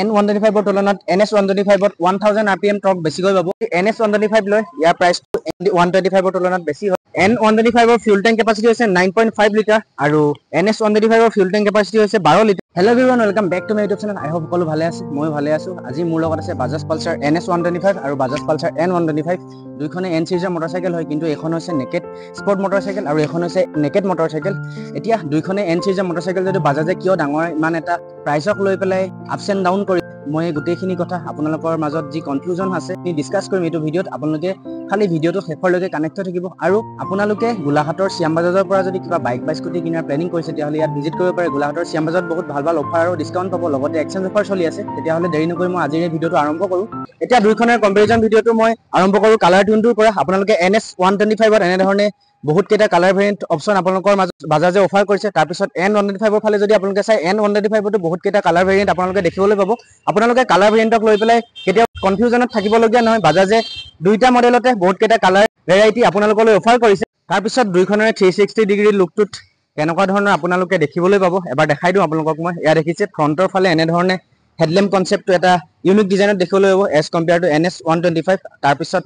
N125 তুলনাত NS125 1000 rpm torque বেছিকৈ পাব NS125 লৈ ইয়াৰ প্ৰাইচটো N125 তুলনাত বেছি হয় N125 ফুয়েল ট্যাঙ্ক ক্যাপাসিটি হৈছে 9.5 লিটাৰ আৰু NS125 ফুয়েল ট্যাঙ্ক ক্যাপাসিটি হৈছে 12 litre hello everyone welcome back to my YouTube channel I hope সকলো ভালে আছে মই ভালে আছো আজি মোৰ লগত আছে বাজাজ পালসাৰ NS125 আৰু বাজাজ পালসাৰ N125 দুইখনে N সিৰিজৰ মটৰসাইকেল হয় কিন্তু এখন হৈছে নেকেড স্পৰ্ট মটৰসাইকেল আৰু এখন হৈছে নেকেড মটৰসাইকেল এতিয়া দুইখনে N সিৰিজৰ মটৰসাইকেল যদি বাজাজে কিয় ডাঙৰ ইমান এটা প্ৰাইসক লৈ পেলাই আপস এণ্ড ডাউন কৰি মই গোটেইখিনি কথা আপোনালোকৰ মাজত যি কনফিউজন আছে নি ডিসকাস কৰিম এই ভিডিওত আপোনালোকে খালি ভিডিওটো শেষৰলৈকে কানেক্ট হৈ থাকিব আৰু আপোনালোকে গোলাঘাটৰ শ্যামবাজাজৰ পৰা যদি কিবা বাইক বা স্কুটি কিনাৰ প্ল্যানিং কৰিছে তেতিয়াহ'লে ইয়াত ভিজিট কৰিব পাৰে গোলাঘাটৰ শ্যামবাজাজত বহুত ভাল ভাল অফাৰ আৰু ডিসকাউন্ট পাব লগতে এক্সচেঞ্জ অফাৰ চলি আছে তেতিয়াহ'লে দেৰি নকৰি মই আজিৰ এই ভিডিওটো আৰম্ভ কৰো এতিয়া দুইখনৰ কম্পেৰিজন ভিডিওটো মই আৰম্ভ কৰো কালাৰ টিউনটোৰ পৰা আপোনালোকে NS125 ত এনে ধৰণে বহুত কেইটা কালাৰ ভেৰিয়েন্ট অপচন আপোনালোকৰ মাজত বাজাজে অফাৰ কৰিছে তাৰ পিছত N125 ৰ ফালে যদি আপোনালোকে চাই N125 তো বহুত কেইটা কালাৰ ভেৰিয়েন্ট আপোনালোকে দেখিবলৈ পাব আপোনালোকে কালাৰ ভেৰিয়েন্টক লৈ পেলাই কেতিয়া কনফিউজনত থাকিবলগীয়া নহয় বাজাজে দুইটা মডেলতে বহুত কেইটা কালাৰ ভেৰাইটি আপোনালোকলৈ অফাৰ কৰিছে তাৰ পিছত দুইখনৰে 360 ডিগ্ৰী লুকটোত কেনেকুৱা ধৰণৰ আপোনালোকে দেখিবলৈ পাব এবাৰ দেখাই দিও আপোনালোকক মই ইয়া দেখিছে ফ্ৰন্টৰ ফালে এনে ধৰণে হেডল্যাম্প কনসেপ্টটো এটা ইউনিক ডিজাইনত দেখিবলৈ পাব এজ কম্পেয়াৰ টু NS125 তাৰ পিছত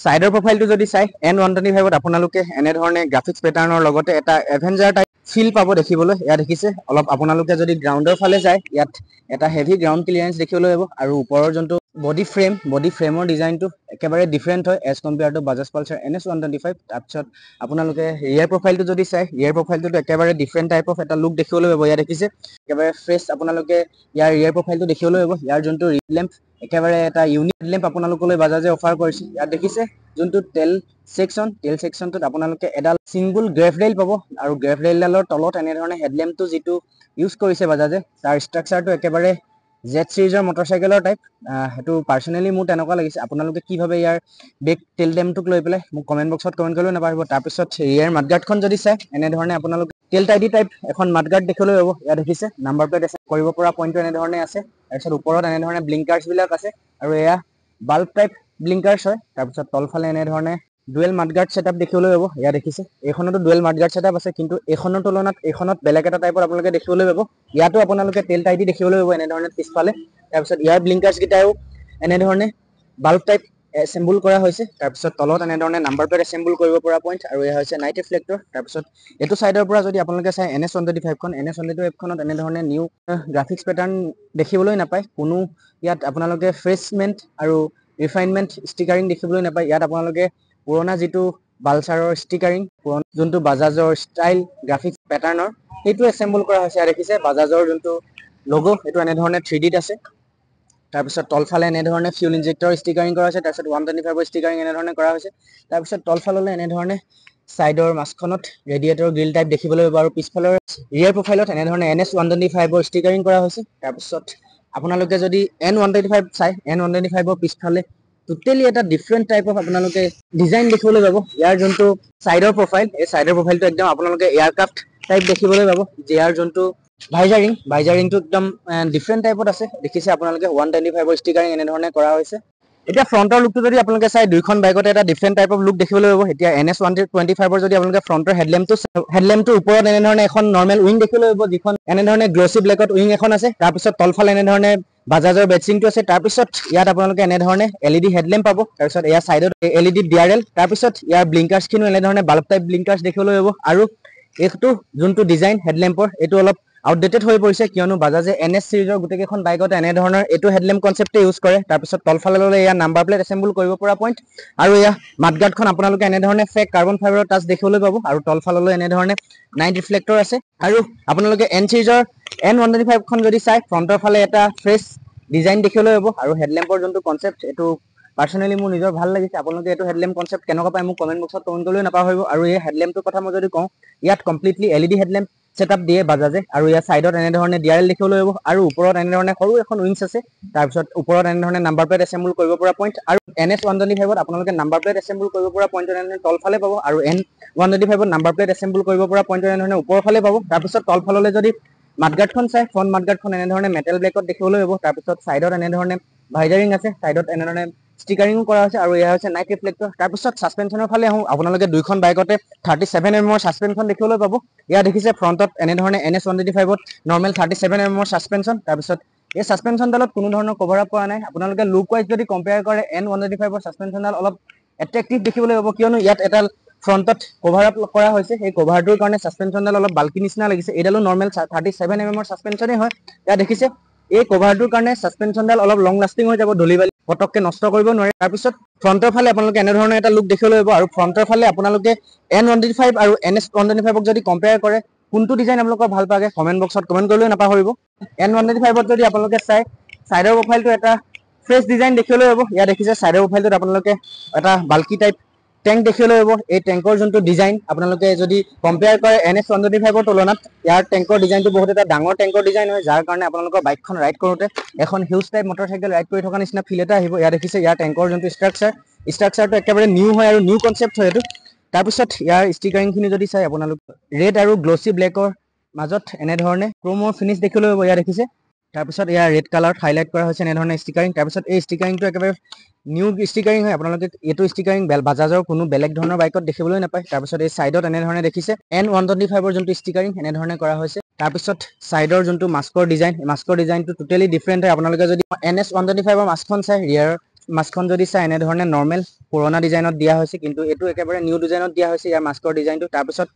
সাইডৰ প্ৰফাইলটো যদি চাই N125 ত আপোনালোকে এনে ধৰণে গ্ৰাফিক্স প্যাটাৰ্নৰ লগতে এটা এভেঞ্জাৰ টাইপ ফিল পাব দেখিবলৈ ইয়া দেখিছে অলপ আপোনালোকে যদি গ্ৰাউণ্ডৰ ফালে যায় ইয়াত এটা হেভি গ্ৰাউণ্ড ক্লিয়াৰেন্স দেখিবলৈ পাব আৰু ওপৰৰ যোনটো বডি ফ্ৰেমৰ ডিজাইনটো একেবাৰে ডিফাৰেন্ট হয় as compare to Bajaj Pulsar NS125 তাৰপিছত আপোনালোকে ৰিয়াৰ প্ৰফাইলটো যদি চাই ৰিয়াৰ প্ৰফাইলটো একেবাৰে ডিফাৰেন্ট টাইপ অফ এটা লুক দেখিবলৈ পাব ইয়া দেখিছে একেবাৰে ফ্ৰেছ আপোনালোকে ইয়াৰ ৰিয়াৰ প্ৰফাইলটো দেখিবলৈ পাব ইয়াৰ যোনটো ৰিড লেম্প একেবাৰে এটা ইউনিক লেম্প আপোনালোকলৈ বাজাজে অফাৰ কৰিছে ইয়াত দেখিছে যোনটো টেল সেকশনটোত আপোনালোকে এডাল সিঙ্গল গ্ৰেফ ৰেইল পাব আৰু গ্ৰেফ ৰেইলডালৰ তলত এনে ধৰণে হেডল্যাম্পটো যেটো ইউজ কৰিছে বাজাজে তাৰ ষ্ট্ৰাকচাৰটো একেবাৰে Z সিৰিজৰ মটৰসাইকেলৰ টাইপ হেতু পাৰ্সোনালি মোৰ তেনেকুৱা লাগিছে আপোনালোকে কি ভাবে ইয়াৰ বেক টেল ডেমটোক লৈ পেলাই মোক কমেন্ট বক্সত কমেন্ট কৰিলে নাপাহৰিব তাৰ পিছত ৰিয়াৰ মাডগাৰ্ডখন যদি চাই এনে ধৰণে আপোনালোকে টেল টাইডি টাইপ এখন মাডগাৰ্ড দেখিবলৈ পাব ইয়াত দেখিছে নাম্বাৰ প্লেট আছে কৰিব পৰা পইণ্টটো এনে ধৰণে আছে তাৰ পিছত ওপৰত এনে ধৰণে ব্লিংকাৰ্ছ বিলাক আছে আৰু এয়া বাল্ব টাইপ ব্লিংকাৰ্ছ হয় তাৰ পিছত তলফালে এনে ধৰণে ডুৱেল মাডগাৰ্ড সেটআপ দেখিবলৈ পাব ইয়া দেখিছে এইখনতো ডুৱেল মাডগাৰ্ড সেটআপ আছে কিন্তু এইখনৰ তুলনাত এইখনত বেলেগ এটা টাইপৰ আপোনালোকে দেখিবলৈ পাব ইয়াতো আপোনালোকে টেল টাইডি দেখিবলৈ পাব এনে ধৰণে পিছফালে তাৰ পিছত ইয়াৰ ব্লিংকাৰ্ছ গিটাও এনে ধৰণে বাল্ব টাইপ এসেম্বল কৰা হৈছে তাৰ পিছত তলত এনে ধৰণে নাম্বাৰ প্লেট এসেম্বল কৰিব পৰা পইণ্ট আৰু এয়া হৈছে নাইট ৰিফ্লেক্টৰ তাৰ পিছত এটো সাইডৰ পৰা যদি আপোনালোকে চাই NS125 খন NS125 খনত এনে ধৰণে নিউ গ্ৰাফিক্স প্যাটাৰ্ন দেখিবলৈ নাপায় কোনো ইয়াত আপোনালোকে ফ্ৰেছমেন্ট আৰু ৰিফাইনমেন্ট ষ্টিকাৰিং দেখিবলৈ নাপায় ইয়াত আপোনালোকে পুৰণা যেটো পালসাৰৰ ষ্টিকাৰিং যোনটো বাজাজৰ ষ্টাইল গ্ৰাফিক্স প্যাটাৰ্নৰ সেইটো এসেম্বল কৰা হৈছে আৰু দেখিছে বাজাজৰ যোনটো লোগো এটো এনে ধৰণে 3D ত আছে তাৰ পিছত তলফালে এনে ধৰণে ফিউল ইনজেক্টৰ ষ্টিকাৰিং কৰা হৈছে তাৰ পিছত 125 ৰ ষ্টিকাৰিং এনে ধৰণে কৰা হৈছে তাৰ পিছত তলফাললৈ এনে ধৰণে সাইডৰ মাছখনত ৰেডিয়েটৰ গ্ৰিল টাইপ দেখিবলৈ পাব আৰু পিছফালৰ ৰিয়াৰ প্ৰফাইলত এনে ধৰণে NS125 ৰ ষ্টিকাৰিং কৰা হৈছে তাৰ পিছত আপোনালোকে যদি N125 চাই N125 ৰ পিছফালে টোটালি এটা ডিফাৰেন্ট টাইপ অফ আপোনালোকে ডিজাইন দেখিবলৈ পাব ইয়াৰ যোনটো সাইডৰ প্ৰফাইল এই সাইডৰ প্ৰফাইলটো একদম আপোনালোকে এয়াৰক্ৰাফ্ট টাইপ দেখিবলৈ পাব ইয়াৰ যোনটো ভাইজাৰিংটো একদম ডিফাৰেন্ট টাইপত আছে দেখিছে আপোনালোকে 125 ৰ ষ্টিকাৰিং এনে ধৰণে কৰা হৈছে এতিয়া ফ্ৰন্টৰ লুকটো যদি আপোনালোকে চাই দুইখন বাইকতে এটা ডিফাৰেন্ট টাইপ অফ লুক দেখিবলৈ পাব এতিয়া NS125 ৰ যদি আপোনালোকে ফ্ৰন্টৰ হেডল্যাম্পটো ওপৰত এনে ধৰণে এখন নৰমাল উইং দেখিবলৈ পাব যিখন এনে ধৰণে গ্লসি ব্লেকত উইং এখন আছে তাৰ পিছত তলফালে এনে ধৰণে বাজাজৰ বেটচিংটো আছে তাৰ পিছত ইয়াত আপোনালোকে এনে ধৰণে LED হেডল্যাম্প পাব তাৰ পিছত এয়া সাইডত LED DRL তাৰ পিছত ইয়াৰ ব্লিংকাৰ্ছখিনো এনে ধৰণে বাল্ব টাইপ ব্লিংকাৰ্ছ দেখিবলৈ পাব আৰু এইটো যোনটো ডিজাইন হেডল্যাম্পৰ এটো অলপ আউটডেটেড হৈ পৰিছে কিয়নো বাজাজে NS সিৰিজৰ গুটেকেখন বাইকত এনে ধৰণৰ এটো হেডল্যাম্প কনসেপ্টে ইউজ কৰে তাৰ পিছত তলফাললৈ এয়া নাম্বাৰ প্লেট এসেম্বল কৰিব পৰা পইণ্ট আৰু এয়া মাডগাৰ্ডখন আপোনালোকে এনে ধৰণে ফেক কাৰ্বন ফাইবাৰৰ টাচ দেখিবলৈ পাব আৰু তলফাললৈ এনে ধৰণে নাইট ৰিফ্লেক্টৰ আছে আৰু আপোনালোকে N সিৰিজৰ N125 খন যদি চাই ফ্ৰন্টৰ ফালে এটা ফ্ৰেছ ডিজাইন দেখিবলৈ পাব আৰু হেডল্যাম্পৰ যোনটো কনসেপ্ট এটো পাৰ্সোনালি মোৰ নিজৰ ভাল লাগিছে আপোনালোকে এটো হেডল্যাম্প কনসেপ্ট কেনেকুৱা পায় মোক কমেন্ট বক্সত কমেন্ট কৰিবলৈ নাপাহৰিব আৰু এই হেডল্যাম্পটোৰ কথা মই যদি কওঁ ইয়াত কমপ্লিটলি LED হেডল্যাম্প সেটআপ দিয়ে বাজাজে আৰু ইয়াৰ সাইডত এনে ধৰণে DRL দেখিবলৈ পাব আৰু ওপৰত এনে ধৰণে সৰু এখন উইংছ আছে তাৰ পিছত ওপৰত এনে ধৰণে নাম্বাৰ প্লেট এসেম্বল কৰিব পৰা পইণ্ট আৰু NS125 ত আপোনালোকে নাম্বাৰ প্লেট এসেম্বল কৰিব পৰা পইণ্ট এনে তলফালে পাব আৰু N125 ত নাম্বাৰ প্লেট এসেম্বল কৰিব পৰা পইণ্ট এনে ধৰণে ওপৰফালে পাব তাৰ পিছত তলফাললৈ যদি মাডগাৰ্ডখন চাই ফ্ৰন্ট মাডগাৰ্ডখন এনে ধৰণে মেটেল ব্লেকত দেখিবলৈ পাব তাৰ পিছত সাইডত এনে ধৰণে ভাইজাৰিং আছে সাইডত এনে ধৰণে ষ্টিকাৰিং কৰা হৈছে আৰু এয়া হৈছে নাইট ৰিফ্লেক্টৰ তাৰ পিছত সাসপেনশনৰ ফালে আহো আপোনালোকে দুইখন বাইকতে 37 mm ৰ সাসপেনশন দেখিবলৈ পাব ইয়া দেখিছে ফ্ৰন্টত এনে ধৰণে NS125 ত নৰমাল 37 mm ৰ সাসপেনশন তাৰ পিছত এই সাসপেনশনডালত কোনো ধৰণৰ কভাৰ আপ কৰা নাই আপোনালোকে লুক ওয়াইজ যদি কম্পেয়াৰ কৰে N125 ৰ সাসপেনশনডাল অলপ এট্ৰেক্টিভ দেখিবলৈ হ'ব কিয়নো ইয়াত এটা ফ্ৰণ্টত কভাৰ আপ কৰা হৈছে এই কভাৰটোৰ কাৰণে সাসপেনশনডাল অলপ বাল্কি নিচিনা লাগিছে এডালো নৰ্মেল 37 mm ৰ সাসপেনশনে হয় ইয়া দেখিছে এই কভাৰটোৰ কাৰণে সাসপেনশনডাল অলপ লং লাষ্টিং হৈ যাব ধলিবালি পটককে নষ্ট কৰিব নোৱাৰে তাৰ পিছত ফ্ৰণ্টৰ ফালে আপোনালোকে এনে ধৰণৰ এটা লুক দেখিবলৈ পাব আৰু ফ্ৰণ্টৰ ফালে আপোনালোকে N125 আৰু NS125 ক যদি কম্পেয়াৰ কৰে কোনটো ডিজাইন আপোনালোকৰ ভাল পাগে কমেন্ট বক্সত কমেন্ট কৰিবলৈ নাপাহৰিব N125 ত যদি আপোনালোকে চাই সাইডৰ প্ৰফাইলটো এটা ফ্ৰেশ ডিজাইন দেখিবলৈ পাব ইয়া দেখিছে সাইডৰ প্ৰফাইলটোত আপোনালোকে এটা বাল্কি টাইপ ট্যাঙ্ক দেখিবলৈ পাব এই ট্যাঙ্কৰ যোনটো ডিজাইন আপোনালোকে যদি কম্পেয়াৰ কৰে NS125 ৰ তুলনাত ইয়াৰ ট্যাঙ্কৰ ডিজাইনটো বহুত এটা ডাঙৰ ট্যাঙ্কৰ ডিজাইন হয় যাৰ কাৰণে আপোনালোকৰ বাইকখন ৰাইড কৰোতে এখন হিউজ টাইপ মটৰচাইকেল ৰাইড কৰি থকা নিচিনা ফিল এটা আহিব ইয়া দেখিছে ইয়াৰ ট্যাঙ্কৰ যোনটো ষ্ট্ৰাকচাৰটো একেবাৰে নিউ হয় আৰু নিউ কনসেপ্ট হয় এটো তাৰ পিছত ইয়াৰ ষ্টিকাৰিং খিনি যদি চাই আপোনালোক ৰেড আৰু গ্লসি ব্লেকৰ মাজত এনে ধৰণে ক্ৰোমৰ ফিনিশ দেখিবলৈ পাব ইয়া দেখিছে তাৰ পিছত ইয়াৰ ৰেড কালাৰত হাইলাইট কৰা হৈছে এনে ধৰণে ষ্টিকাৰিং তাৰ পিছত এই ষ্টিকাৰিংটো একেবাৰে নিউ ষ্টিকাৰিং হয় আপোনালোকে এটো ষ্টিকাৰিং বাজাজৰ কোনো বেলেগ ধৰণৰ বাইকত দেখিবলৈ নাপায় তাৰ পিছত এই সাইডত এনে ধৰণে দেখিছে N125 ৰ যোনটো ষ্টিকাৰিং এনে ধৰণে কৰা হৈছে তাৰ পিছত সাইডৰ যোনটো মাস্কৰ ডিজাইনটো টোটালি ডিফাৰেন্ট হয় আপোনালোকে যদি NS125 ৰ মাস্কখন চাই ৰিয়াৰ মাস্কখন যদি চাই এনে ধৰণে নৰ্মেল পুৰণা ডিজাইনত দিয়া হৈছে কিন্তু এটো একেবাৰে নিউ ডিজাইনত দিয়া হৈছে ইয়াৰ মাস্কৰ ডিজাইনটো তাৰ পিছত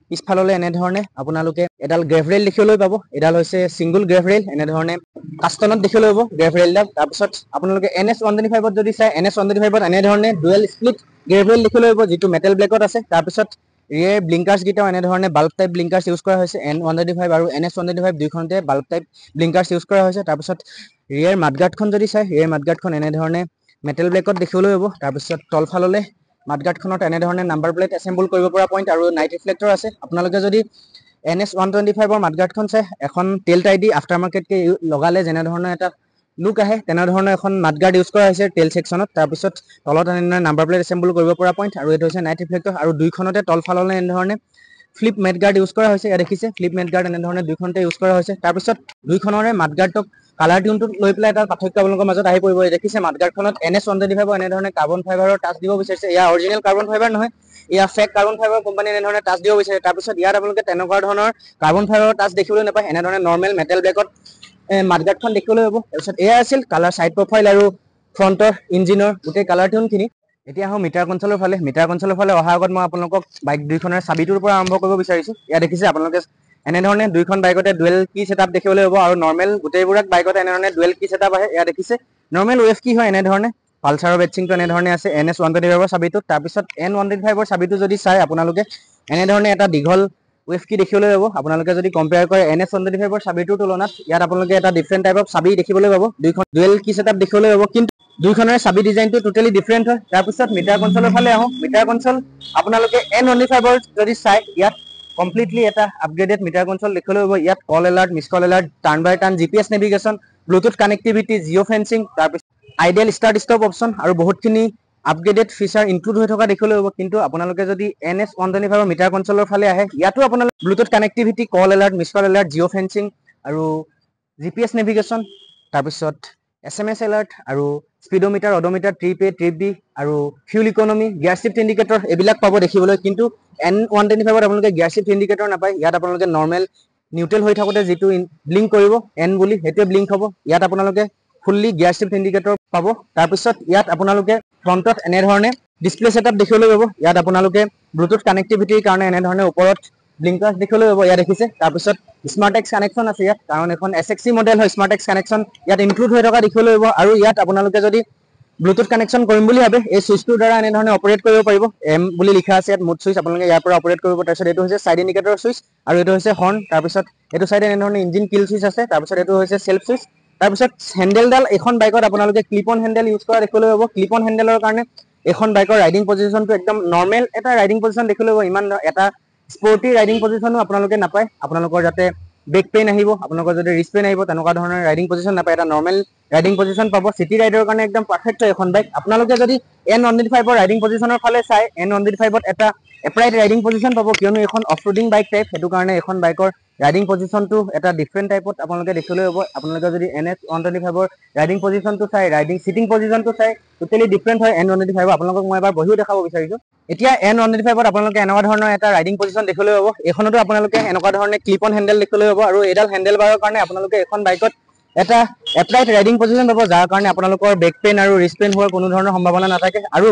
পিছফাললৈ এনে ধৰণে আপোনালোকে এডাল গ্ৰেভৰেল দেখিবলৈ পাব এডাল হৈছে সিঙ্গল গ্ৰেভৰেল এনে ধৰণে কাষ্টনত দেখিবলৈ পাব গ্ৰেভৰেলডাল তাৰ পিছত আপোনালোকে NS125 ত যদি চাই NS125 ত এনে ধৰণে ডুৱেল স্প্লিট গ্ৰেভৰেল দেখিবলৈ পাব যিটো মেটেল ব্লেকত আছে তাৰ পিছত ৰিয়াৰ ব্লিংকাৰ্স গিটাও এনে ধৰণে বাল্ব টাইপ ব্লিংকাৰ্স ইউজ কৰা হৈছে N125 আৰু NS125 দুইখনতে বাল্ব টাইপ ব্লিংকাৰ্স ইউজ কৰা হৈছে তাৰ পিছত ৰিয়াৰ মাডগাৰ্ডখন যদি চাই ৰিয়াৰ মাডগাৰ্ডখন এনে ধৰণে মেটেল ব্লেকত দেখিবলৈ পাব তাৰ পিছত তলফাললৈ মাডগাৰ্ডখনত এনে ধৰণে নাম্বাৰ প্লেট এসেম্বল কৰিব পৰা পইণ্ট আৰু নাইট ৰিফ্লেক্টৰ আছে আপোনালোকে যদি NS125 ৰ মাডগাৰ্ডখন চাই এখন টেল টাইডি আফটাৰ মাৰ্কেট কে লগালে যেনে ধৰণৰ এটা লুক আহে তেনে ধৰণৰ এখন মাডগাৰ্ড ইউজ কৰা হৈছে টেল সেকশনত তাৰ পিছত তলত এনে নাম্বাৰ প্লেট এসেম্বল কৰিব পৰা পইণ্ট আৰু এটো হৈছে নাইট ৰিফ্লেক্টৰ আৰু দুইখনতে তলফাললৈ এনে ধৰণে ফ্লিপ মেডগাৰ্ড ইউজ কৰা হৈছে ইয়া দেখিছে ফ্লিপ মেডগাৰ্ড এনে ধৰণে দুইখনতে ইউজ কৰা হৈছে তাৰ পিছত দুইখনৰে মাডগাৰ্ডক কালাৰ টিউনটো লৈ পেলাই এটা পাৰ্থক্য আপোনালোকৰ মাজত আহি পৰিব দেখিছে মাডগাৰ্ডখনত NS125 এনে ধৰণে কাৰ্বন ফাইবাৰৰ টাচ দিব বিচাৰিছে ইয়া অৰিজিনেল কাৰ্বন ফাইবাৰ নহয় ইয়া ফেক কাৰ্বন ফাইবাৰ কোম্পানী এনে ধৰণে টাচ দিব বিচাৰে তাৰ পিছত ইয়াত আপোনালোকে তেনেকুৱা ধৰণৰ কাৰ্বন ফাইবাৰৰ টাচ দেখিবলৈ নাপায় এনে ধৰণে নৰ্মেল মেটেল ব্লেকত মাডগাৰ্ডখন দেখিবলৈ পাব তাৰপিছত এয়া আছিল কালাৰ সাইড প্ৰফাইল আৰু ফ্ৰণ্টৰ ইঞ্জিনৰ গোটেই কালাৰ টিউনখিনি এতিয়া আহো মিটাৰ কনসোলৰ ফালে অহা আগত মই আপোনালোকক বাইক দুইখনৰ চাবিটোৰ পৰা আৰম্ভ কৰিব বিচাৰিছো ইয়া দেখিছে আপোনালোকে এনে ধৰণে দুইখন বাইকতে ডুৱেল কি সেটআপ দেখিবলৈ পাব আৰু নৰ্মেল গোটেইবোৰক বাইকতে এনে ধৰণে ডুৱেল কি সেটআপ আহে ইয়া দেখিছে নৰ্মেল ওয়েভ কি হয় এনে ধৰণে পালসাৰৰ বেটচিংটো এনে ধৰণে আছে NS125 ৰ চাবিটো তাৰ পিছত N125 ৰ চাবিটো যদি চাই আপোনালোকে এনে ধৰণে এটা দীঘল ওয়েভ কি দেখিবলৈ পাব আপোনালোকে যদি কম্পেয়াৰ কৰে NS125 ৰ চাবিটোৰ তুলনাত ইয়াত আপোনালোকে এটা ডিফাৰেন্ট টাইপ অফ চাবি দেখিবলৈ পাব দুইখন ডুৱেল কি সেটআপ দেখিবলৈ পাব কিন্তু দুইখনৰ চাবি ডিজাইনটো টোটালি ডিফাৰেন্ট হয় তাৰ পিছত মিটাৰ কনসোলৰ ফালে আহো মিটাৰ কনসোল আপোনালোকে N125 ৰ যদি চাই ইয়াত কমপ্লিটলি এটা আপগ্ৰেডেড মিটাৰ কনসোল দেখিবলৈ পাব ইয়াত call alert miss call alert turn by turn GPS navigation Bluetooth connectivity geofencing তাৰ পিছত আইডিয়েল স্টাৰ্ট ষ্টপ অপচন আৰু বহুতখিনি আপগ্ৰেডেড ফিচাৰ ইনক্লুড হৈ থকা দেখিবলৈ পাব কিন্তু আপোনালোকে যদি NS125 ৰ মিটাৰ কনসোলৰ ফালে আহে ইয়াতো আপোনালোকে ব্লুটুথ কানেক্টিভিটি কল alert miss call alert Jio fencing আৰু GPS নেভিগেশ্যন তাৰ পিছত SMS এলাৰ্ট আৰু স্পিডোমিটাৰ অডোমিটাৰ ট্ৰিপ এ ট্ৰিপ বি আৰু ফিউল ইকোনমি গিয়াৰ শিফ্ট ইন্ডিকেটৰ এবিলাক পাব দেখিবলৈ কিন্তু N125 ত আপোনালোকে গিয়াৰ শিফ্ট ইন্ডিকেটৰ নাপায় ইয়াত আপোনালোকে নৰ্মেল নিউট্ৰেল হৈ থাকোতে যেটো ব্লিংক কৰিব N বুলি হেতু ব্লিংক হ'ব ইয়াত আপোনালোকে ফুললি গিয়াৰ শিফ্ট ইন্ডিকেটৰ পাব তাৰ পিছত ইয়াত আপোনালোকে ফ্ৰণ্টত এনে ধৰণে ডিসপ্লে সেটআপ দেখিবলৈ পাব ইয়াত আপোনালোকে ব্লুটুথ কানেক্টিভিটিৰ কাৰণে এনে ধৰণে ওপৰত ব্লিংকাৰ্স দেখিবলৈ পাব ইয়া দেখিছে তাৰ পিছত স্মাৰ্ট এক্স কানেকশন আছে ইয়াত কাৰণ এখন SXC মডেল হয় স্মাৰ্ট এক্স কানেকশন ইয়াত ইনক্লুড হৈ থকা দেখিবলৈ পাব আৰু ইয়াত আপোনালোকে যদি ব্লুটুথ কানেকশন কৰিম বুলি ভাবে এই সুইচটোৰ দ্বাৰা এনে ধৰণে অপাৰেট কৰিব পাৰিব M বুলি লিখা আছে ইয়াত মুড সুইচ আপোনালোকে ইয়াৰ পৰা অপাৰেট কৰিব তাৰপিছত এটো হৈছে সাইড ইন্ডিকেটৰ সুইচ আৰু এটো হৈছে হৰ্ন তাৰ পিছত এটো সাইডে এনে ধৰণে ইঞ্জিন কিল সুইচ আছে তাৰ পিছত এটো হৈছে সেলফ সুইচ তাৰ পিছত হ্যান্ডেলডাল এখন বাইকত আপোনালোকে ক্লিপ অন হ্যান্ডেল ইউজ কৰা দেখিবলৈ পাব ক্লিপ অন হ্যান্ডেলৰ কাৰণে এখন বাইকৰ ৰাইডিং পজিশনটো একদম নৰ্মেল এটা ৰাইডিং পজিশন দেখিবলৈ পাব ইমান এটা স্পৰ্টি ৰাইডিং পজিশনো আপোনালোকে নাপায় আপোনালোকৰ যাতে বেক পেইন আহিব আপোনালোকৰ যদি ৰিস্ট পেইন আহিব তেনেকুৱা ধৰণৰ ৰাইডিং পজিশন নাপায় এটা নৰ্মেল ৰাইডিং পজিশন পাব সিটি ৰাইডৰ কাৰণে একদম পাৰফেক্ট হয় এখন বাইক আপোনালোকে যদি N125 ৰ ৰাইডিং পজিশনৰ ফালে চাই N125 ত এটা এপ্ৰাইট ৰাইডিং পজিশন পাব কিয়নো এখন অফ ৰোডিং বাইক টাইপ হেতু কাৰণে এখন বাইকৰ ৰাইডিং পজিশনটো এটা ডিফাৰেন্ট টাইপত আপোনালোকে দেখিবলৈ পাব আপোনালোকে যদি NS125 ৰ ৰাইডিং পজিশনটো চাই ৰাইডিং সিটিং পজিশনটো চাই টোটালি ডিফাৰেন্ট হয় N125 আপোনালোকক মই এবাৰ বহিও দেখাব বিচাৰিছো এতিয়া N125 ত আপোনালোকে এনেকুৱা ধৰণৰ এটা ৰাইডিং পজিশন দেখিবলৈ পাব এখনতো আপোনালোকে এনেকুৱা ধৰণে ক্লিপ অন হ্যান্ডেল দেখিবলৈ পাব আৰু এডাল হ্যান্ডেল বাৰৰ কাৰণে আপোনালোকে এখন বাইকত এটা এপ্লাইড ৰাইডিং পজিশ্যন পাব, যাৰ কাৰণে আপোনালোকৰ বেক পেইন আৰু ৰিষ্ট পেইন হোৱাৰ কোনো ধৰণৰ সম্ভাৱনা নাথাকে। আৰু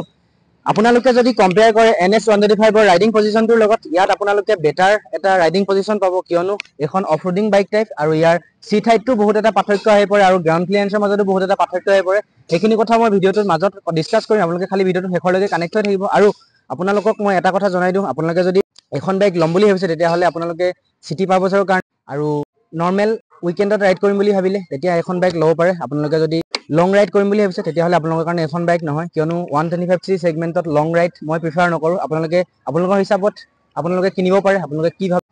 আপোনালোকে যদি কম্পেয়াৰ কৰে NS125ৰ ৰাইডিং পজিশ্যনটোৰ লগত, ইয়াত আপোনালোকে বেটাৰ এটা ৰাইডিং পজিশ্যন পাব, কিয়নো এখন অফ ৰোডিং বাইক টাইপ আৰু ইয়াৰ চিট হাইটটো বহুত এটা পাৰ্থক্য আহি পৰে আৰু গ্ৰাউণ্ড ক্লিয়াৰেন্সৰ মাজতো বহুত এটা পাৰ্থক্য আহি পৰে। সেইখিনি কথা মই ভিডিঅ'টোৰ মাজত ডিছকাছ কৰিম, আপোনালোকে খালি ভিডিঅ'টো শেষলৈকে কানেক্ট হৈ থাকিব। আৰু আপোনালোকক মই এটা কথা জনাই দিওঁ, আপোনালোকে যদি এখন বাইক ল'ম বুলি ভাবিছে তেতিয়াহ'লে আপোনালোকে চিটি পাৰপাছৰ কাৰণে আৰু নৰ্মেল উইকেণ্ডত ৰাইড কৰিম বুলি ভাবিলে তেতিয়া এখন বাইক ল'ব পাৰে। আপোনালোকে যদি লং ৰাইড কৰিম বুলি ভাবিছে তেতিয়াহ'লে আপোনালোকৰ কাৰণে এখন বাইক নহয়, কিয়নো 125cc ছেগমেণ্টত লং ৰাইড মই প্ৰিফাৰ নকৰোঁ। আপোনালোকৰ হিচাপত আপোনালোকে কিনিব পাৰে।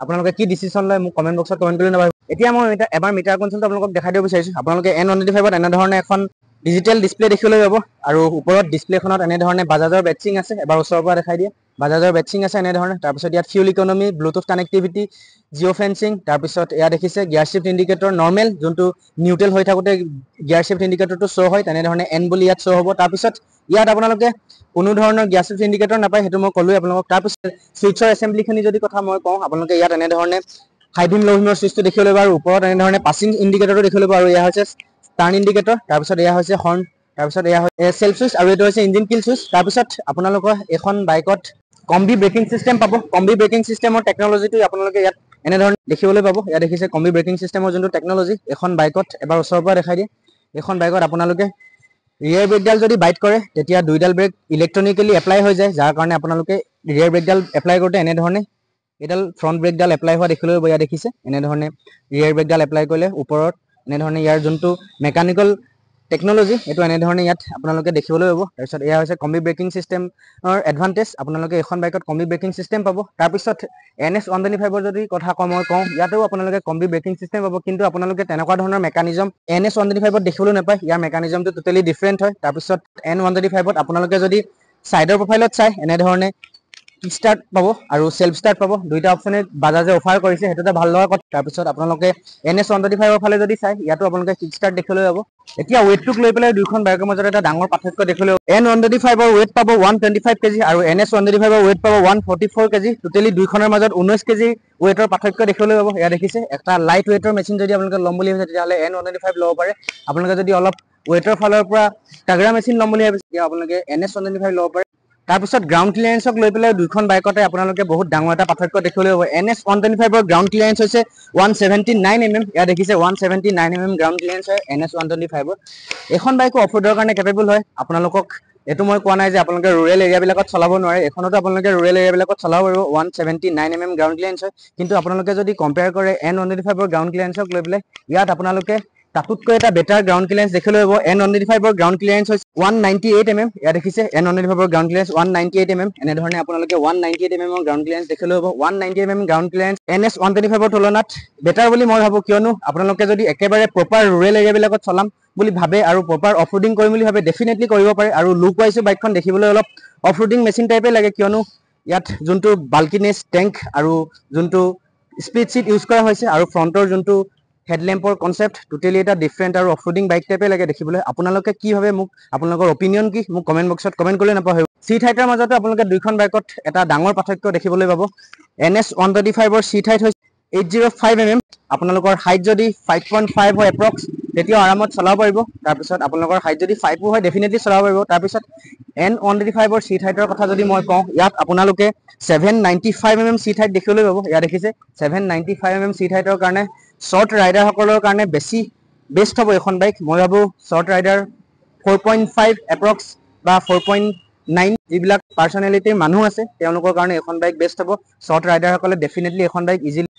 আপোনালোকে কি ডিচিশ্যন লয় মোক কমেণ্ট বক্সত কমেণ্ট কৰি নাপাহৰিব। এতিয়া মই এবাৰ মিটাৰ কনচোলটো আপোনালোকক দেখাই দিব বিচাৰিছোঁ। আপোনালোকে N125ত এনেধৰণে এখন ডিজিটেল ডিছপ্লে দেখিবলৈ পাব আৰু ওপৰত ডিছপ্লেখনত এনেধৰণে বাজাজৰ বেটচিং আছে। এবাৰ ওচৰৰ পৰা দেখাই দিয়ে, বাজাজৰ বেটচিং আছে এনেধৰণে। তাৰপিছত ইয়াত fuel economy, Bluetooth connectivity, Jio' fencing, তাৰপিছত এয়া দেখিছে গিয়াৰ শ্বিফ্ট ইণ্ডিকেটৰ নৰ্মেল, যোনটো নিউট্ৰেল হৈ থাকোঁতে গিয়াৰ শ্বিফ্ট ইণ্ডিকেটৰটো শ্ব' হয় তেনেধৰণে N বুলি ইয়াত শ্ব' হ'ব। তাৰপিছত ইয়াত আপোনালোকে কোনো ধৰণৰ গিয়াৰ শ্বিফ্ট ইণ্ডিকেটৰ নাপায়, সেইটো মই ক'লোৱে আপোনালোকক। তাৰপিছত ছুইচৰ এছেম্বলিখিনি যদি কথা মই কওঁ, আপোনালোকে ইয়াত এনেধৰণে হাই বিম ল' বিমৰ ছুইচটো দেখিবলৈ পাব আৰু ওপৰত এনেধৰণে পাছিং ইণ্ডিকেটৰটো দেখিবলৈ পাব আৰু এয়া হৈছে টাৰ্ণ ইণ্ডিকেটৰ। তাৰপিছত এয়া হৈছে হৰ্ণ, তাৰপিছত এয়া হৈছে চেল্ফ ছুইচ আৰু এইটো হৈছে ইঞ্জিন কিল ছুইচ। তাৰপিছত আপোনালোকৰ এখন বাইকত কম্বি ব্ৰেকিং চিষ্টেম পাব। কম্বি ব্ৰেকিং চিষ্টেমৰ টেকনলজিটো আপোনালোকে ইয়াত এনেধৰণে দেখিবলৈ পাব। ইয়াত দেখিছে কম্বি ব্ৰেকিং চিষ্টেমৰ যোনটো টেকনলজি এখন বাইকত এবাৰ ওচৰৰ পৰা দেখাই দিয়ে। এখন বাইকত আপোনালোকে ৰিয়াৰ ব্ৰেকডাল যদি বাইট কৰে তেতিয়া দুইডাল ব্ৰেক ইলেক্ট্ৰনিকেলি এপ্লাই হৈ যায়, যাৰ কাৰণে আপোনালোকে ৰিয়াৰ ব্ৰেকডাল এপ্লাই কৰোঁতে এনেধৰণে এইডাল ফ্ৰণ্ট ব্ৰেকডাল এপ্লাই হোৱা দেখিবলৈ পাব। ইয়াত দেখিছে এনেধৰণে ৰিয়াৰ ব্ৰেকডাল এপ্লাই কৰিলে ওপৰত এনেধৰণে ইয়াৰ যোনটো মেকানিকেল টেকনলজি এইটো এনেধৰণে ইয়াত আপোনালোকে দেখিবলৈ পাব। তাৰপিছত এয়া হৈছে কম্বি ব্ৰেকিং চিষ্টেমৰ এডভান্টেজ, আপোনালোকে এখন বাইকত কম্বি ব্ৰেকিং চিষ্টেম পাব। তাৰপিছত NS125ৰ যদি কথা মই কওঁ, ইয়াতো আপোনালোকে কম্বি ব্ৰেকিং চিষ্টেম পাব, কিন্তু আপোনালোকে তেনেকুৱা ধৰণৰ মেকানিজম NS125ত দেখিবলৈ নাপায়। ইয়াৰ মেকানিজমটো টোটেলি ডিফাৰেণ্ট হয়। তাৰপিছত N125ত আপোনালোকে যদি ছাইডৰ প্ৰফাইলত চাই এনেধৰণে কিক ষ্টাৰ্ট পাব আৰু চেল্ফ ষ্টাৰ্ট পাব, দুইটা অপশ্যনে বাজাজে অফাৰ কৰিছে, সেইটো এটা ভাল লগা কথা। তাৰপিছত আপোনালোকে NS125ৰ ফালে যদি চাই, ইয়াতো আপোনালোকে কিক ষ্টাৰ্ট দেখিবলৈ পাব। এতিয়া ৱেটটোক লৈ পেলাই দুইখন বাইকৰ মাজত এটা ডাঙৰ পাৰ্থক্য দেখিবলৈ পাব। N125ৰ ৱেট পাব 125 কেজি আৰু NS125ৰ ৱেট পাব 144 কেজি। টোটেলি দুইখনৰ মাজত 19 কেজি ৱেটৰ পাৰ্থক্য দেখিবলৈ পাব। এয়া দেখিছে এটা লাইট ৱেটৰ মেচিন যদি আপোনালোকে ল'ম বুলি ভাবিছে তেতিয়াহ'লে N125 ল'ব পাৰে। আপোনালোকে যদি অলপ ৱেটৰ ফালৰ পৰা তাগৰা মেচিন ল'ম বুলি ভাবিছে তেতিয়া আপোনালোকে NS125 ল'ব পাৰে। তাৰপিছত গ্ৰাউণ্ড ক্লিয়াৰেন্সক লৈ পেলাই দুইখন বাইকতে আপোনালোকে বহুত ডাঙৰ এটা পাৰ্থক্য দেখিবলৈ পাব। NS125ৰ গ্ৰাউণ্ড ক্লিয়াৰেন্স হৈছে 179 mm। ইয়াত দেখিছে 179 mm গ্ৰাউণ্ড ক্লিয়াৰেন্স হয় NS125ৰ। এখন বাইকো অফ ৰোডৰ কাৰণে কেপেবল হয়। আপোনালোকক এইটো মই কোৱা নাই যে আপোনালোকে ৰুৰেল এৰিয়াবিলাকত চলাব নোৱাৰে, এখনতো আপোনালোকে ৰুৰেল এৰিয়াবিলাকত চলাব পাৰিব। 179 mm গ্ৰাউণ্ড ক্লিয়াৰেন্স হয়, কিন্তু আপোনালোকে যদি কম্পেয়াৰ কৰে N125ৰ গ্ৰাউণ্ড ক্লিয়াৰেন্সক লৈ পেলাই, ইয়াত আপোনালোকে তাতোতকৈ এটা বেটাৰ গ্ৰাউণ্ড ক্লিয়াৰেন্স দেখিবলৈ পাব। N125ৰ গ্ৰাউণ্ড ক্লিয়াৰেন্স হৈছে 198 mm। ইয়াত দেখিছে N125ৰ গ্ৰাউণ্ড ক্লিয়াৰেন্স 198 mm। এনেধৰণে আপোনালোকে 198 mm গ্ৰাউণ্ড ক্লিয়াৰেন্স দেখিবলৈ পাব। 198 mm গ্ৰাউণ্ড ক্লিয়াৰেন্স NS125ৰ তুলনাত বেটাৰ বুলি মই ভাবোঁ, কিয়নো আপোনালোকে যদি একেবাৰে প্ৰপাৰ ৰুৰেল এৰিয়াবিলাকত চলাম বুলি ভাবে আৰু প্ৰপাৰ অফ ৰোডিং কৰিম বুলি ভাবে ডেফিনেটলি কৰিব পাৰে। আৰু লুক ৱাইজো বাইকখন দেখিবলৈ অলপ অফ ৰোডিং মেচিন টাইপে লাগে, কিয়নো ইয়াত যোনটো বাল্কিনেছ টেংক আৰু যোনটো স্প্লিট চিট ইউজ কৰা হৈছে আৰু ফ্ৰণ্টৰ যোনটো হেডলেম্পৰ কনচেপ্ট টোটেলি এটা ডিফাৰেণ্ট আৰু অফ ৰোডিং বাইক টাইপে লাগে দেখিবলৈ। আপোনালোকে কি ভাবে মোক আপোনালোকৰ অপিনিয়ন কি মোক কমেণ্ট বক্সত কমেণ্ট কৰিলে নাপাহৰিব। চিট হাইটৰ মাজতো আপোনালোকে দুইখন বাইকত এটা ডাঙৰ পাৰ্থক্য দেখিবলৈ পাব। NS125ৰ চিট হাইট হৈছে 805 mm। আপোনালোকৰ হাইট যদি 5.5 হয় এপ্ৰক্স তেতিয়াও আৰামত চলাব পাৰিব। তাৰপিছত আপোনালোকৰ হাইট যদি 5 হয় ডেফিনেটলি চলাব পাৰিব। তাৰপিছত N125ৰ চিট হাইটৰ কথা যদি মই কওঁ, ইয়াত আপোনালোকে 795 mm চিট হাইট দেখিবলৈ পাব। ইয়াত দেখিছে 795 mm চিট হাইটৰ কাৰণে শ্বৰ্ট ৰাইডাৰসকলৰ কাৰণে বেষ্ট হ'ব এখন বাইক। মই ভাবোঁ শ্বৰ্ট ৰাইডাৰ 4.5 এপ্ৰক্স বা 4.9 যিবিলাক পাৰ্চনেলিটিৰ মানুহ আছে তেওঁলোকৰ কাৰণে এখন বাইক বেষ্ট হ'ব। শ্বৰ্ট ৰাইডাৰসকলে ডেফিনেটলি এখন বাইক ইজিলি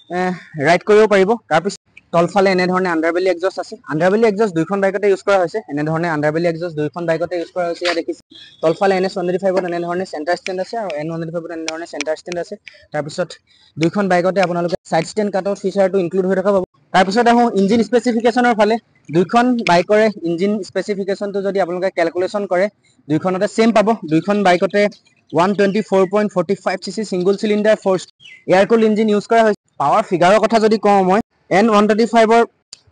ৰাইড কৰিব পাৰিব। তাৰপিছত তলফালে এনেধৰণে আণ্ডাৰবেলি এক্সজষ্ট আছে। আণ্ডাৰবেলি এক্সজষ্ট দুইখন বাইকতে ইউজ কৰা হৈছে। এনেধৰণে আণ্ডাৰবেলি এক্সজষ্ট দুইখন বাইকতে ইউজ কৰা হৈছে। ইয়াত দেখিছে তলফালে NS125ত এনেধৰণে চেণ্টাৰ ষ্টেণ্ড আছে আৰু N125ত এনেধৰণে চেণ্টাৰ ষ্টেণ্ড আছে। তাৰপিছত দুইখন বাইকতে আপোনালোকে ছাইড ষ্টেণ্ড কাটৰ ফিচাৰটো ইনক্লুড হৈ থকা পাব। তাৰপিছত আহোঁ ইঞ্জিন স্পেচিফিকেশ্যনৰ ফালে। দুইখন বাইকৰে ইঞ্জিন স্পেচিফিকেশ্যনটো যদি আপোনালোকে কেলকুলেশ্যন কৰে দুইখনতে ছেম পাব। দুইখন বাইকতে 124.45 cc ছিংগল চিলিণ্ডাৰ এয়াৰ কুল ইঞ্জিন ইউজ কৰা হৈছে। পাৱাৰ ফিগাৰৰ কথা যদি কওঁ মই, N125ৰ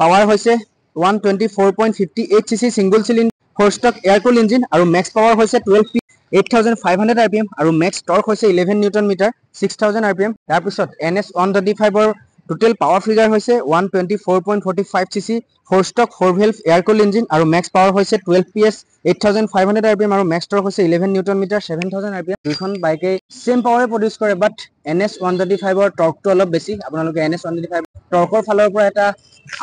পাৱাৰ হৈছে 124.58 cc single cylinder 4 stock air কুল ইঞ্জিন আৰু মেক্স পাৱাৰ হৈছে 12 p 8500 rpm আৰু মেক্স টৰ্ক হৈছে 11 নিউটন মিটাৰ 6000 rpm। তাৰপিছত NS125ৰ টোটেল পাৱাৰ ফিগাৰ হৈছে 124.45 cc 4 ষ্টক 4 ভেলভ এয়াৰ কুল ইঞ্জিন আৰু মেক্স পাৱাৰ হৈছে 12 PS 8500 rpm আৰু মেক্স টৰ্ক হৈছে 11 নিউটন মিটাৰ 7000 rpm দুইখন বাইকে সেম পাৱাৰে প্ৰডিউস কৰে বাট NS125 ৰ টৰ্কটো অলপ বেছি আপোনালোকে NS125 টৰ্কৰ ফালৰ পৰা এটা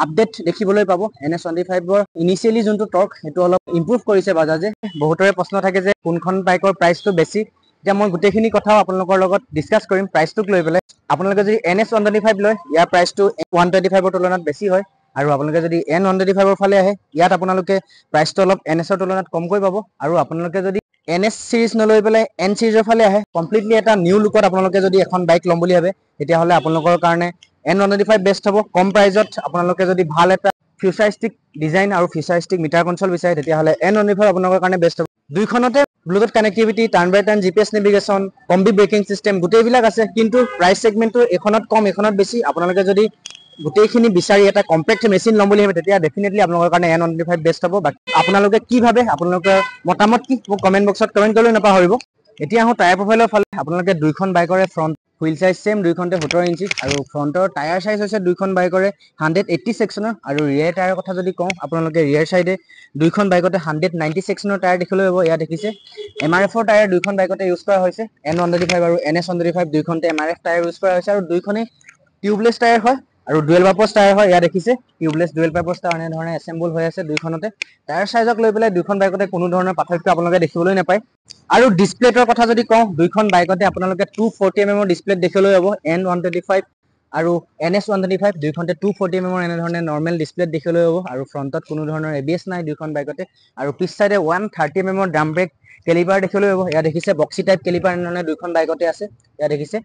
আপডেট দেখিবলৈ পাব NS125 ৰ ইনিশিয়ালি যোনটো টৰ্ক হেতু অলপ ইমপ্ৰুভ কৰিছে বাজাজে বহুতৰে প্ৰশ্ন থাকে যে কোনখন বাইকৰ প্ৰাইসটো বেছি এতিয়া মই গুটেখিনি কথাও আপোনালোকৰ লগত ডিসকাস কৰিম প্ৰাইসটোক লৈ পেলাই আপোনালোকে যদি NS125 লয় ইয়াৰ প্ৰাইসটো 125 ৰ তুলনাত বেছি হয় আৰু আপোনালোকে যদি N125 ৰ ফালে আহে ইয়াত আপোনালোকে প্ৰাইসটো অলপ NS ৰ তুলনাত কমকৈ পাব আৰু আপোনালোকে যদি NS সিৰিজ নলৈ পেলাই N সিৰিজৰ ফালে আহে কমপ্লিটলি এটা নিউ লুকত আপোনালোকে যদি এখন বাইক লম বুলি ভাবে তেতিয়া হলে আপোনালোকৰ কাৰণে N125 বেষ্ট হ'ব কম প্ৰাইজত আপোনালোকে যদি ভাল এটা ফিউচাৰিস্টিক ডিজাইন আৰু ফিউচাৰিস্টিক মিটাৰ কনসোল বিচাৰে তেতিয়া হলে N125 আপোনালোকৰ কাৰণে বেষ্ট হ'ব দুইখনতে Bluetooth connectivity turn by turn GPS navigation combi braking system গোটেইবিলাক আছে কিন্তু প্ৰাইস সেগমেন্টটো এখনত কম এখনত বেছি আপোনালোকে যদি গোটেইখিনি বিচাৰি এটা কম্পেক্ট মেচিন লম বুলি ভাবে তেতিয়া ডেফিনেটলি আপোনালোকৰ কাৰণে N125 বেষ্ট হ'ব বাকি আপোনালোকে কি ভাবে আপোনালোকৰ মতামত কি মোক কমেন্ট বক্সত কমেন্ট কৰিবলৈ নাপাহৰিব এতিয়া আহো টায়াৰ প্ৰফাইলৰ ফালে আপোনালোকে দুইখন বাইকৰে ফ্ৰন্ট হুইল সাইজ সেম দুইখনতে 17 ইঞ্চি আৰু ফ্ৰন্টৰ টায়াৰ সাইজ হৈছে দুইখন বাইকৰে 180 সেকশনৰ আৰু ৰিয়াৰ টায়াৰৰ কথা যদি কওঁ আপোনালোকে ৰিয়াৰ সাইডে দুইখন বাইকতে 190 সেকশনৰ টায়াৰ দেখিবলৈ পাব ইয়া দেখিছে MRF ৰ টায়াৰ দুইখন বাইকতে ইউজ কৰা হৈছে N125 আৰু NS125 দুইখনতে MRF টায়াৰ ইউজ কৰা হৈছে আৰু দুইখনে টিউবলেস টায়াৰ হয় আৰু ডুৱেল পাৰপাস টায়াৰ হয় ইয়া দেখিছে টিউবলেস ডুৱেল পাৰপাস টায়াৰ এনে ধৰণে এসেম্বল হৈ আছে দুইখনতে টায়াৰ সাইজক লৈ পেলাই দুইখন বাইকতে কোনো ধৰণৰ পাৰ্থক্য আপোনালোকে দেখিবলৈ নাপায় আৰু ডিসপ্লেৰ কথা যদি কওঁ দুইখন বাইকতে আপোনালোকে 240 mm ৰ ডিসপ্লে দেখিবলৈ পাব N125 আৰু NS125 দুইখনতে 240 mm ৰ এনে ধৰণে নৰমাল ডিসপ্লে দেখিবলৈ পাব আৰু ফ্ৰন্টত কোনো ধৰণৰ ABS নাই দুইখন বাইকতে আৰু পিছ সাইডে 130 mm ৰ ড্ৰাম ব্ৰেক কেলিপাৰ দেখিবলৈ পাব ইয়া দেখিছে বক্সি টাইপ কেলিপাৰ এনে ধৰণে দুইখন বাইকতে আছে ইয়া দেখিছে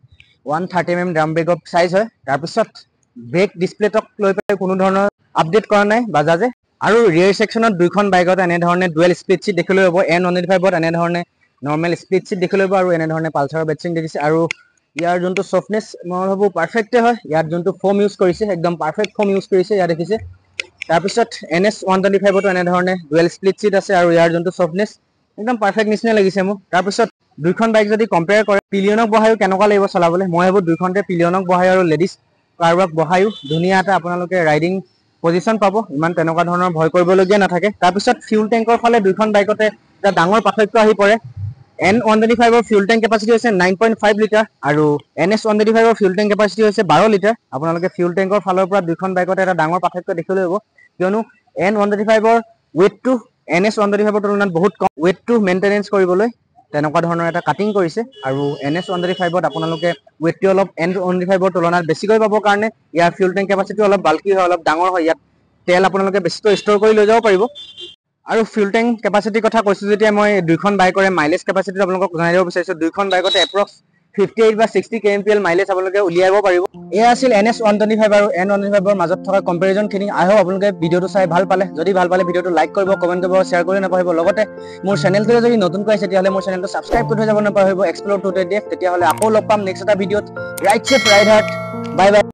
130 mm ড্ৰাম ব্ৰেকৰ সাইজ হয় তাৰ পিছত ব্ৰেক ডিসপ্লেটক লৈ পেলাই কোনো ধৰণৰ আপডেট কৰা নাই বাজাজে আৰু ৰিয়াৰ সেকশনত দুইখন বাইকত এনে ধৰণে ডুৱেল স্প্লিট সিট দেখিবলৈ পাব N125 ত এনে ধৰণে নৰমাল স্প্লিট সিট দেখিবলৈ পাব আৰু এনে ধৰণে পালচাৰৰ বেটচিং দেখিছে আৰু ইয়াৰ যোনটো সফটনেস মই ভাবো পাৰফেক্টে হয় ইয়াত যোনটো ফোম ইউজ কৰিছে একদম পাৰফেক্ট ফোম ইউজ কৰিছে ইয়া দেখিছে তাৰ পিছত NS125 তো এনে ধৰণে ডুৱেল স্প্লিট সিট আছে আৰু ইয়াৰ যোনটো সফটনেস একদম পাৰফেক্ট নিচিনা লাগিছে মোক তাৰ পিছত দুইখন বাইক যদি কম্পেয়াৰ কৰে পিলিয়নক বহায়ো কেনেকুৱা লাগিব চলাবলৈ মই ভাবো দুইখনতে পিলিয়নক বহায় আৰু লেডিজ কাৰবাক বহায়ো ধুনীয়া এটা আপোনালোকে ৰাইডিং পজিশন পাব ইমান তেনেকুৱা ধৰণৰ ভয় কৰিবলগীয়া নাথাকে তাৰ পিছত ফিউল টেংকৰ ফালে দুইখন বাইকতে এটা ডাঙৰ পাৰ্থক্য আহি পৰে N125 ৰ ফিউল টেংক কেপাসিটি হৈছে 9.5 লিটাৰ আৰু NS125 ৰ ফিউল টেংক কেপাসিটি হৈছে 12 লিটাৰ আপোনালোকে ফিউল টেংকৰ ফালৰ পৰা দুইখন বাইকতে এটা ডাঙৰ পাৰ্থক্য দেখিবলৈ পাব কিয়নো N125 ৰ ওয়েটটো NS125 ৰ তুলনাত বহুত কম ওয়েটটো মেইনটেনেন্স কৰিবলৈ তেনেকুৱা ধৰণৰ এটা কাটিং কৰিছে আৰু NS125 ত আপোনালোকে ওয়েটটো অলপ N125 ৰ তুলনাত বেছিকৈ পাব কাৰণে ইয়াৰ ফিউল টেংক কেপাসিটি অলপ বাল্কি হয় অলপ ডাঙৰ হয় ইয়াত তেল আপোনালোকে বেছিকৈ ষ্টৰ কৰি লৈ যাব পাৰিব আৰু ফিউল টেংক কেপাসিটি কথা কৈছো যেতিয়া মই দুইখন বাইকৰে মাইলেজ কেপাসিটি আপোনালোকক জনাই দিব বিচাৰিছো দুইখন বাইকতে এপ্ৰক্স 58 বা 60 kmpl মাইলেজ আপোনালোকে উলিয়াব পাৰিব এয়া আছিল NS125 আৰু N125 ৰ মাজত থকা কম্পেৰিজন খিনি আই হোপ আপোনালোকে ভিডিওটো চাই ভাল পালে যদি ভাল পালে ভিডিওটো লাইক কৰিব কমেন্ট কৰিব শেয়াৰ কৰি নাপাহৰিব লগতে মোৰ চেনেলটো যদি নতুনকৈ আছে তেতিয়াহলে মোৰ চেনেলটো সাবস্ক্ৰাইব কৰি থৈ যাব নাপাহৰিব এক্সপ্লোৰ টু টেক তেতিয়া হলে আকৌ লগ পাম নেক্সট এটা ভিডিওত ride safe ride hard bye বাই